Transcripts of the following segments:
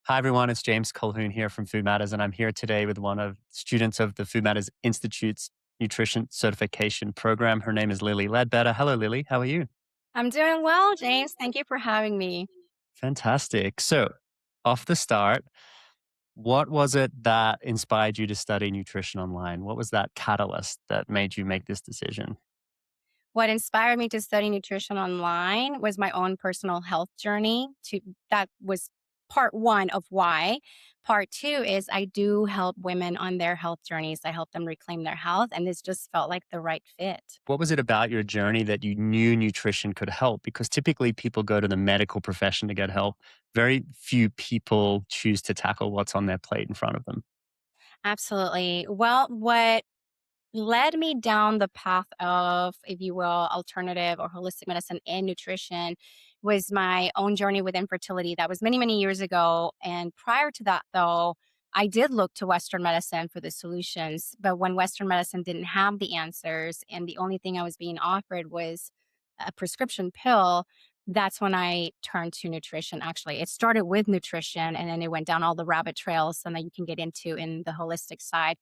Hi, everyone. It's James Colhoun here from Food Matters, and I'm here today with one of students of the Food Matters Institute's nutrition certification program. Her name is Lyly Ledbetter. Hello, Lily. How are you? I'm doing well, James. Thank you for having me. Fantastic. So, off the start, what was it that inspired you to study nutrition online? What was that catalyst that made you make this decision? What inspired me to study nutrition online was my own personal health journey. That was part one of why. Part two is I do help women on their health journeys. I help them reclaim their health, and this just felt like the right fit. What was it about your journey that you knew nutrition could help? Because typically people go to the medical profession to get help. Very few people choose to tackle what's on their plate in front of them. Absolutely. Well, what led me down the path of, if you will, alternative or holistic medicine and nutrition was my own journey with infertility. That was many, many years ago. And prior to that, though, I did look to Western medicine for the solutions. But when Western medicine didn't have the answers, and the only thing I was being offered was a prescription pill, that's when I turned to nutrition. Actually, it started with nutrition and then it went down all the rabbit trails and that you can get into in the holistic side.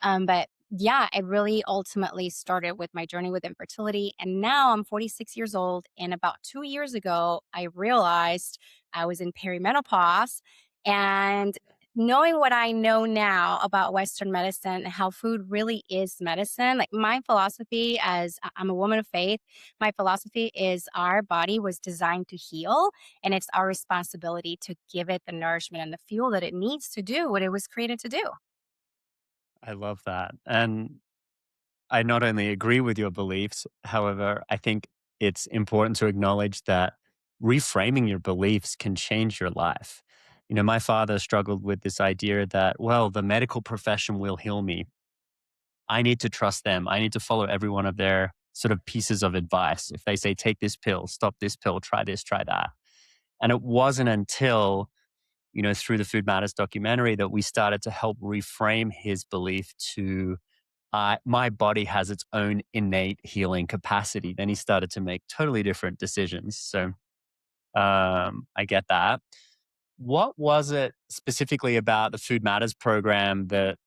But yeah, it really ultimately started with my journey with infertility. And now I'm 46 years old. And about 2 years ago, I realized I was in perimenopause. And knowing what I know now about Western medicine, how food really is medicine, like my philosophy as I'm a woman of faith, my philosophy is our body was designed to heal. And it's our responsibility to give it the nourishment and the fuel that it needs to do what it was created to do. I love that. And I not only agree with your beliefs, however, I think it's important to acknowledge that reframing your beliefs can change your life. My father struggled with this idea that, well, the medical profession will heal me. I need to trust them. I need to follow every one of their sort of pieces of advice. If they say, take this pill, stop this pill, try this, try that. And it wasn't until, through the Food Matters documentary that we started to help reframe his belief to my body has its own innate healing capacity. Then he started to make totally different decisions. So I get that. What was it specifically about the Food Matters program that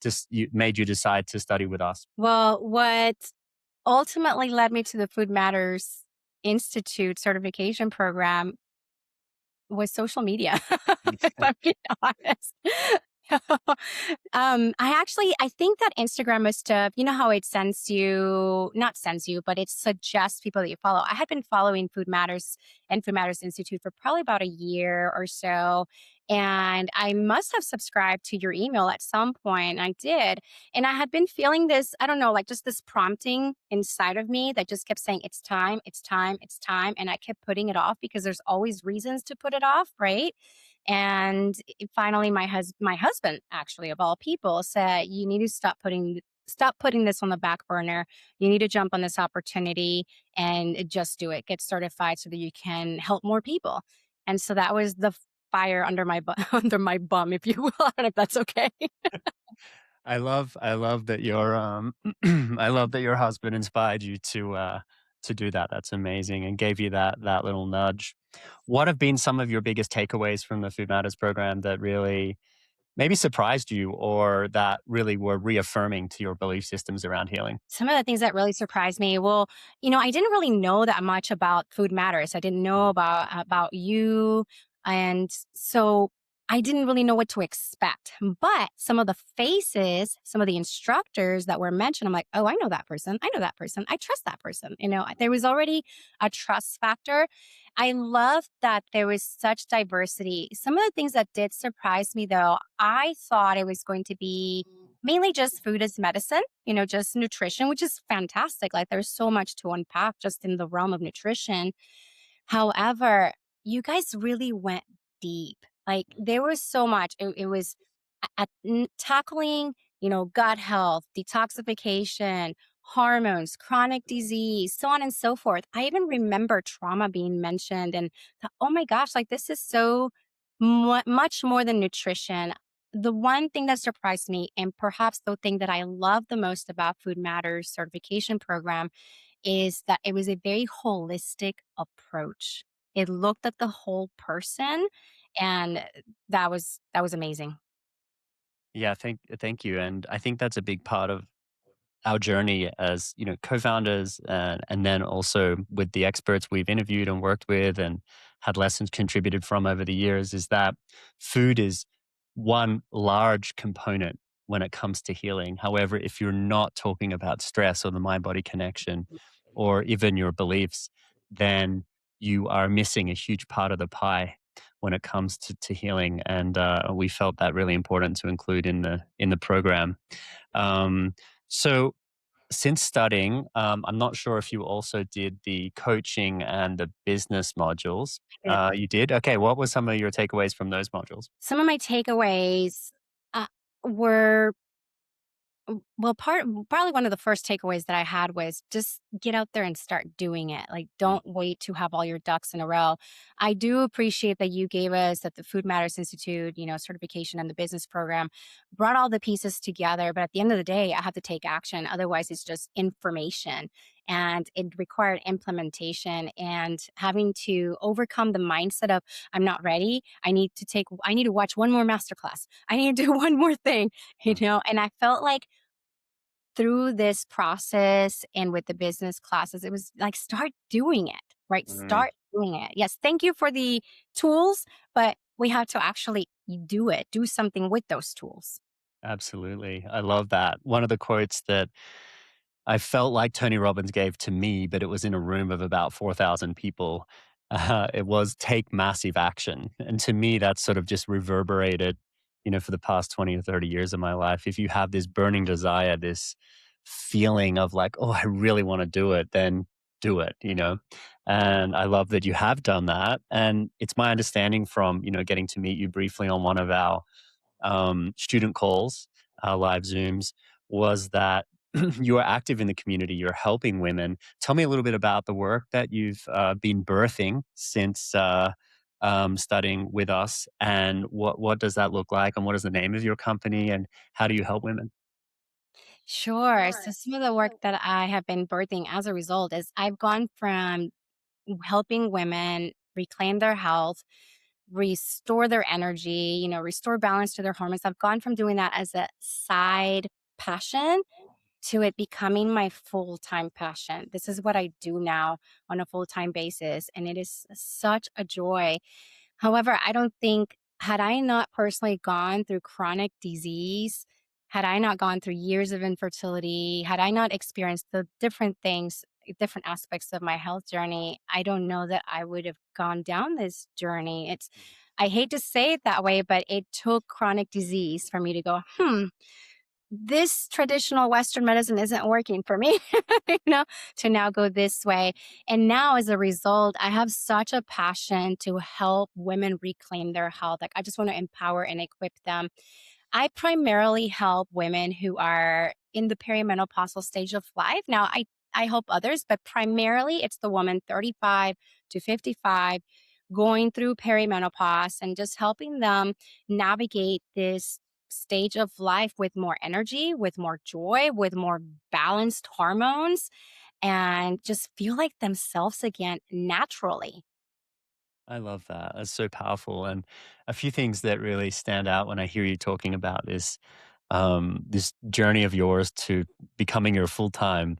just made you decide to study with us? Well, what ultimately led me to the Food Matters Institute certification program was social media, if I'm being honest. I think that Instagram must have, you know how it sends you, not sends you, but it suggests people that you follow. I had been following Food Matters and Food Matters Institute for probably about a year or so. And I must have subscribed to your email at some point. I did. And I had been feeling this, I don't know, like just this prompting inside of me that just kept saying, it's time, it's time, it's time. And I kept putting it off because there's always reasons to put it off, right? And finally, my husband, actually, of all people, said, "You need to stop putting this on the back burner. You need to jump on this opportunity and just do it. Get certified so that you can help more people." And so that was the fire under my under my bum, if you will, and if that's okay. I love that your I love that your husband inspired you to do that. That's amazing and gave you that little nudge. What have been some of your biggest takeaways from the Food Matters program that really maybe surprised you or that really were reaffirming to your belief systems around healing? Some of the things that really surprised me, well, I didn't really know that much about Food Matters. I didn't know Mm. about you, and so I didn't really know what to expect. But some of the faces, some of the instructors that were mentioned, I'm like, oh, I know that person. I know that person. I trust that person. There was already a trust factor. I love that there was such diversity. Some of the things that did surprise me, though, I thought it was going to be mainly just food as medicine, just nutrition, which is fantastic. Like there's so much to unpack just in the realm of nutrition. However, you guys really went deep. Like there was so much. It was tackling, gut health, detoxification, hormones, chronic disease, so on and so forth. I even remember trauma being mentioned and thought, oh my gosh, like this is so much more than nutrition. The one thing that surprised me, and perhaps the thing that I love the most about Food Matters certification program, is that it was a very holistic approach. It looked at the whole person and that was amazing. Yeah, thank you, and I think that's a big part of our journey as, co-founders, and then also with the experts we've interviewed and worked with and had lessons contributed from over the years, is that food is one large component when it comes to healing. However, if you're not talking about stress or the mind body connection or even your beliefs, then you are missing a huge part of the pie when it comes to healing. And we felt that really important to include in the program. um, so since studying, I'm not sure if you also did the coaching and the business modules. You did? Okay. What were some of your takeaways from those modules? Some of my takeaways, were well, probably one of the first takeaways that I had was just get out there and start doing it. Like, Mm, don't wait to have all your ducks in a row. I do appreciate that you gave us at the Food Matters Institute, certification and the business program, brought all the pieces together. But at the end of the day, I have to take action. Otherwise, it's just information. And it required implementation and having to overcome the mindset of I'm not ready. I need to watch one more masterclass. I need to do one more thing, mm, and I felt like through this process and with the business classes, it was like, start doing it, right? mm. Start doing it. Yes, thank you for the tools, but we have to actually do it, do something with those tools. Absolutely. I love that. One of the quotes that I felt like Tony Robbins gave to me, but it was in a room of about 4,000 people. It was take massive action. And to me, that's sort of just reverberated, for the past 20 or 30 years of my life. If you have this burning desire, this feeling of like, oh, I really want to do it, then do it. And I love that you have done that. And it's my understanding from, getting to meet you briefly on one of our student calls, live Zooms, was that you are active in the community. You're helping women. Tell me a little bit about the work that you've been birthing since studying with us, and what does that look like, and what is the name of your company, and how do you help women? Sure. So some of the work that I have been birthing as a result is I've gone from helping women reclaim their health, restore their energy, restore balance to their hormones. I've gone from doing that as a side passion to it becoming my full-time passion. This is what I do now on a full-time basis, and it is such a joy. However, I don't think had I not personally gone through chronic disease, had I not gone through years of infertility, had I not experienced the different things, different aspects of my health journey, I don't know that I would have gone down this journey. I hate to say it that way, but it took chronic disease for me to go, this traditional Western medicine isn't working for me, you know, to now go this way. And now, as a result, I have such a passion to help women reclaim their health. Like, I just want to empower and equip them. I primarily help women who are in the perimenopausal stage of life. Now, I help others, but primarily it's the woman 35 to 55 going through perimenopause and just helping them navigate this stage of life with more energy, with more joy, with more balanced hormones, and just feel like themselves again naturally. I love that. That's so powerful. And a few things that really stand out when I hear you talking about this journey of yours to becoming your full time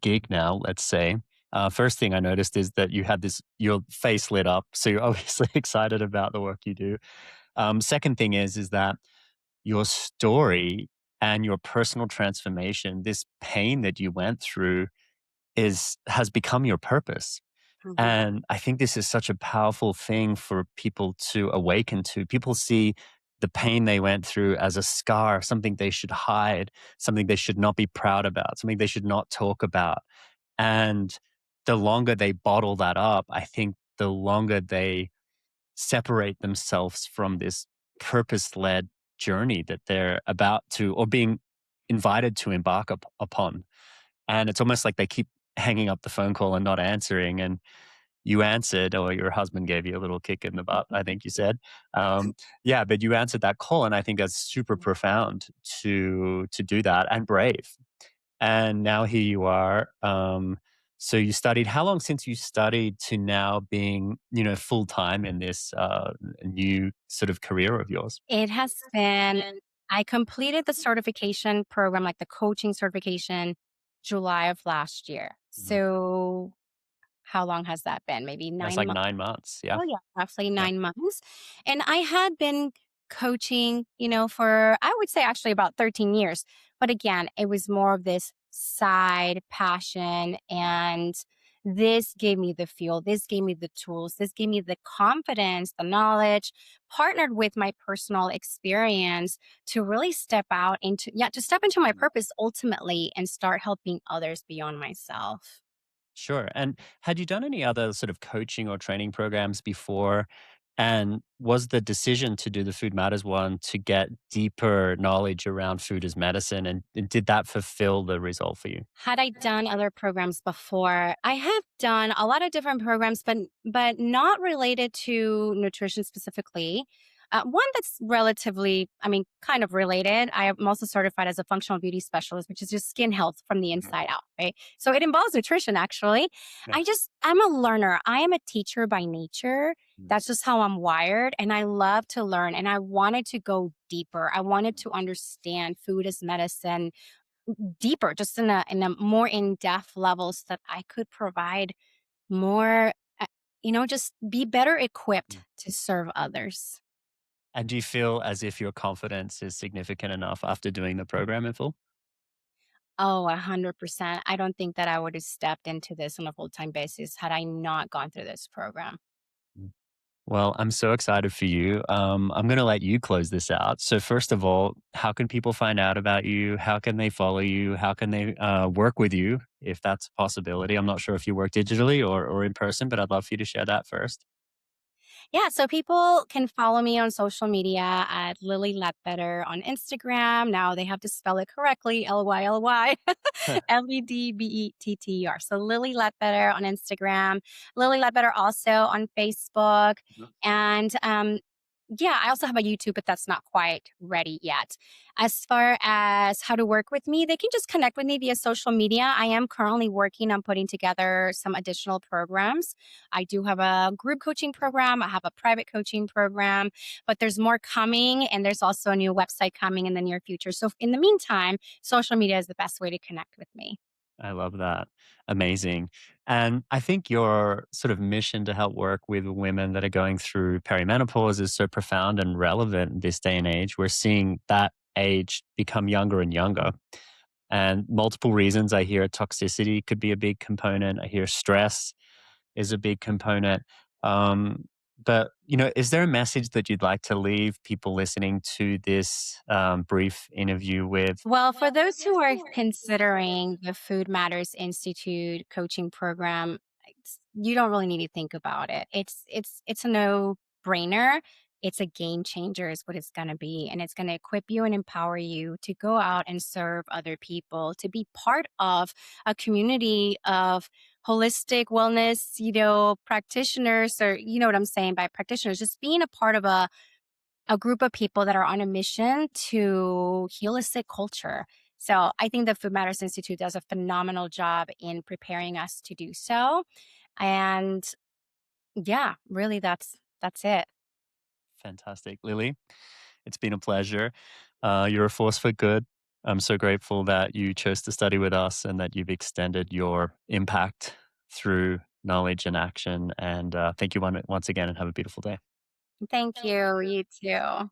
gig now, let's say. First thing I noticed is that you had your face lit up. So you're obviously excited about the work you do. Second thing is that your story and your personal transformation, this pain that you went through has become your purpose. Mhm. And I think this is such a powerful thing for people to awaken to. People see the pain they went through as a scar, something they should hide, something they should not be proud about, something they should not talk about. And the longer they bottle that up, I think the longer they separate themselves from this purpose led journey that they're about to or being invited to embark upon. And it's almost like they keep hanging up the phone call and not answering. And you answered, or your husband gave you a little kick in the butt, I think you said. Yeah, but you answered that call, and I think that's super profound to do that and brave. And now here you are, So you studied how long since you studied to now being, full time in this new sort of career of yours? It has been I completed the certification program, like the coaching certification, July of last year. Mhm. So how long has that been? Maybe That's 9 like months. 9 months. Yeah. Oh, yeah, roughly Yeah. 9 months, and I had been coaching, for I would say actually about 13 years, but again, it was more of this side passion, and this gave me the fuel, this gave me the tools, this gave me the confidence, the knowledge, partnered with my personal experience to really step into my purpose ultimately and start helping others beyond myself. Sure. And had you done any other sort of coaching or training programs before? And was the decision to do the Food Matters one to get deeper knowledge around food as medicine? And did that fulfill the result for you? Had I done other programs before? I have done a lot of different programs, but not related to nutrition specifically. One that's relatively, I mean, kind of related. I am also certified as a functional beauty specialist, which is just skin health from the Mhm. inside out, right? So it involves nutrition, actually. Yeah. I'm a learner. I am a teacher by nature. Mm. That's just how I'm wired. And I love to learn. And I wanted to go deeper. I wanted to understand food as medicine deeper, just in a more in-depth level so that I could provide more, just be better equipped Mm. to serve others. And do you feel as if your confidence is significant enough after doing the program in full? Oh, 100%. I don't think that I would have stepped into this on a full-time basis had I not gone through this program. Well, I'm so excited for you. I'm going to let you close this out. So, first of all, how can people find out about you? How can they follow you? How can they work with you if that's a possibility? I'm not sure if you work digitally or in person, but I'd love for you to share that first. Yeah, so people can follow me on social media at Lyly Ledbetter on Instagram. Now they have to spell it correctly, Lyly Ledbetter. So Lyly Ledbetter on Instagram, Lyly Ledbetter also on Facebook, Mhm. and yeah, I also have a YouTube, but that's not quite ready yet. As far as how to work with me, they can just connect with me via social media. I am currently working on putting together some additional programs. I do have a group coaching program, I have a private coaching program, but there's more coming, and there's also a new website coming in the near future. So, in the meantime, social media is the best way to connect with me. I love that. Amazing. And I think your sort of mission to help work with women that are going through perimenopause is so profound and relevant in this day and age. We're seeing that age become younger and younger. And multiple reasons. I hear toxicity could be a big component. I hear stress is a big component. But is there a message that you'd like to leave people listening to this brief interview with? Well, for those who are considering the Food Matters Institute coaching program, you don't really need to think about it. It's a no-brainer. It's a game changer is what it's going to be, and it's going to equip you and empower you to go out and serve other people, to be part of a community of holistic wellness, practitioners, or you know what I'm saying by practitioners, just being a part of a group of people that are on a mission to heal a sick culture. So I think the Food Matters Institute does a phenomenal job in preparing us to do so. And yeah, really that's it. Fantastic. Lily, it's been a pleasure. You're a force for good. I'm so grateful that you chose to study with us and that you've extended your impact through knowledge and action. And thank you once again and have a beautiful day. Thank you. You too.